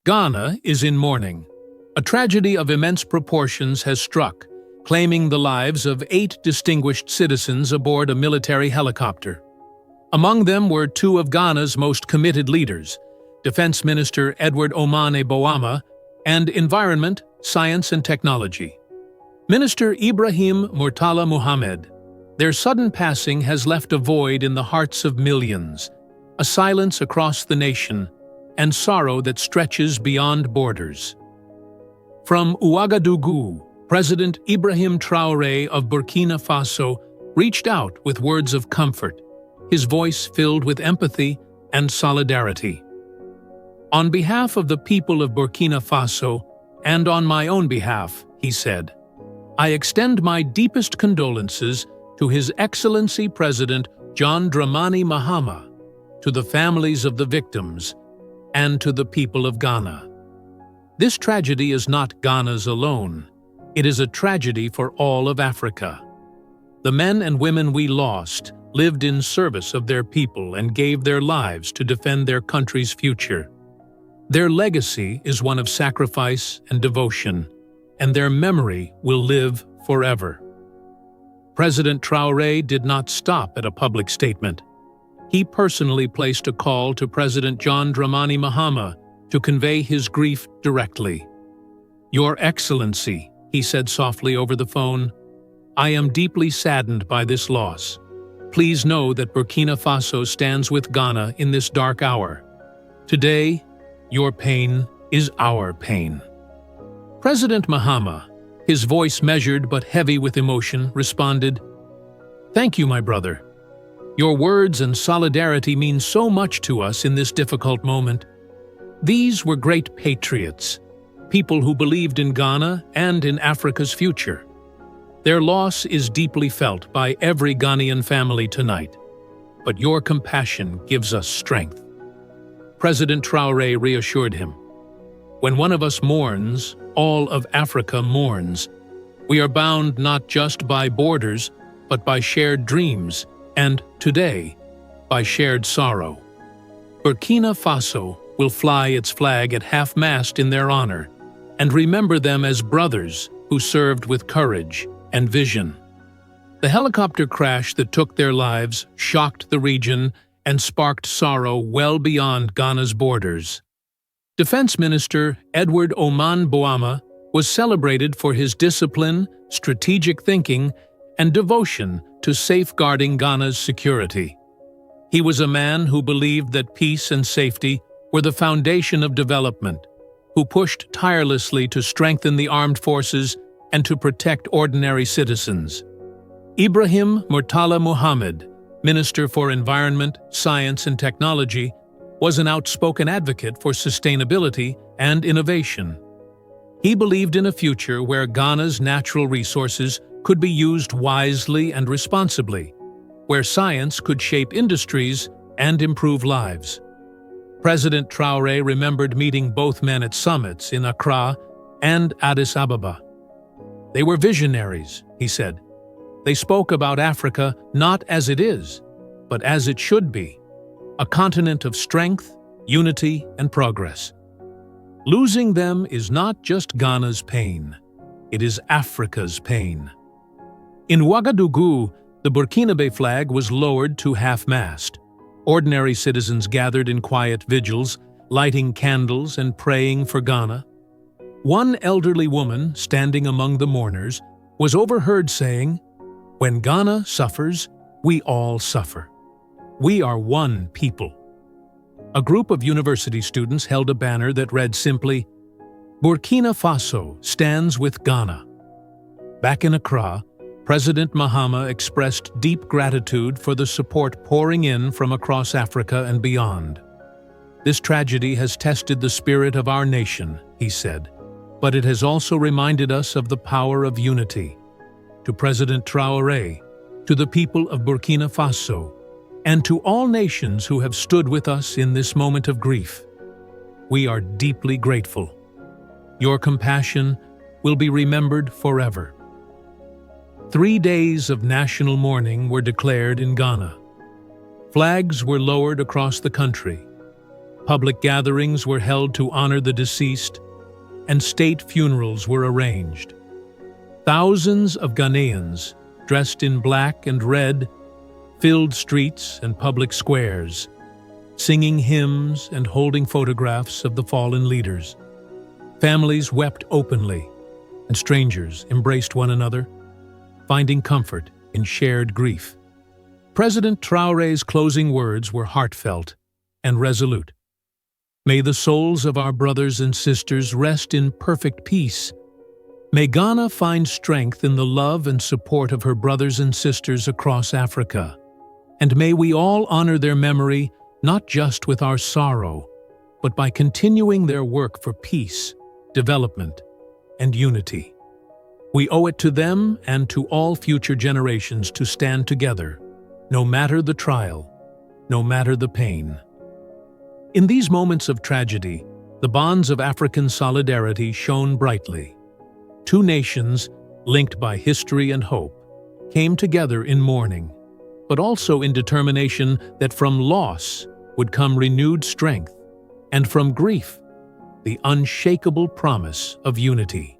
Ghana is in mourning. A tragedy of immense proportions has struck, claiming the lives of 8 distinguished citizens aboard a military helicopter. Among them were 2 of Ghana's most committed leaders, Defense Minister Edward Omane Boama and Environment, Science and Technology, Minister Ibrahim Murtala Muhammad. Their sudden passing has left a void in the hearts of millions, a silence across the nation, and sorrow that stretches beyond borders. From Ouagadougou, President Ibrahim Traoré of Burkina Faso reached out with words of comfort, his voice filled with empathy and solidarity. "On behalf of the people of Burkina Faso, and on my own behalf," he said, "I extend my deepest condolences to His Excellency President John Dramani Mahama, to the families of the victims, and to the people of Ghana. This tragedy is not Ghana's alone. It is a tragedy for all of Africa. The men and women we lost lived in service of their people and gave their lives to defend their country's future. Their legacy is one of sacrifice and devotion, and their memory will live forever." President Traoré did not stop at a public statement. He personally placed a call to President John Dramani Mahama to convey his grief directly. "Your Excellency," he said softly over the phone, "I am deeply saddened by this loss. Please know that Burkina Faso stands with Ghana in this dark hour. Today, your pain is our pain." President Mahama, his voice measured but heavy with emotion, responded, "Thank you, my brother. Your words and solidarity mean so much to us in this difficult moment. These were great patriots, people who believed in Ghana and in Africa's future. Their loss is deeply felt by every Ghanaian family tonight, but your compassion gives us strength." President Traoré reassured him, "When one of us mourns, all of Africa mourns. We are bound not just by borders, but by shared dreams, and today, by shared sorrow. Burkina Faso will fly its flag at half-mast in their honor, and remember them as brothers who served with courage and vision." The helicopter crash that took their lives shocked the region and sparked sorrow well beyond Ghana's borders. Defense Minister Edward Omane Boama was celebrated for his discipline, strategic thinking, and devotion to safeguarding Ghana's security. He was a man who believed that peace and safety were the foundation of development, who pushed tirelessly to strengthen the armed forces and to protect ordinary citizens. Ibrahim Murtala Muhammad, Minister for Environment, Science and Technology, was an outspoken advocate for sustainability and innovation. He believed in a future where Ghana's natural resources could be used wisely and responsibly, where science could shape industries and improve lives. President Traoré remembered meeting both men at summits in Accra and Addis Ababa. "They were visionaries," he said. "They spoke about Africa not as it is, but as it should be, a continent of strength, unity, and progress. Losing them is not just Ghana's pain, it is Africa's pain." In Ouagadougou, the Burkinabe flag was lowered to half-mast. Ordinary citizens gathered in quiet vigils, lighting candles and praying for Ghana. One elderly woman, standing among the mourners, was overheard saying, "When Ghana suffers, we all suffer. We are one people." A group of university students held a banner that read simply, "Burkina Faso stands with Ghana." Back in Accra, President Mahama expressed deep gratitude for the support pouring in from across Africa and beyond. "This tragedy has tested the spirit of our nation," he said, "but it has also reminded us of the power of unity." To President Traoré, to the people of Burkina Faso, and to all nations who have stood with us in this moment of grief, we are deeply grateful. Your compassion will be remembered forever. 3 days of national mourning were declared in Ghana. Flags were lowered across the country. Public gatherings were held to honor the deceased, and state funerals were arranged. Thousands of Ghanaians, dressed in black and red, filled streets and public squares, singing hymns and holding photographs of the fallen leaders. Families wept openly, and strangers embraced one another, finding comfort in shared grief. President Traoré's closing words were heartfelt and resolute. May the souls of our brothers and sisters rest in perfect peace. May Ghana find strength in the love and support of her brothers and sisters across Africa. And may we all honor their memory not just with our sorrow, but by continuing their work for peace, development, and unity. We owe it to them and to all future generations to stand together, no matter the trial, no matter the pain. In these moments of tragedy, the bonds of African solidarity shone brightly. Two nations, linked by history and hope, came together in mourning, but also in determination that from loss would come renewed strength, and from grief, the unshakable promise of unity.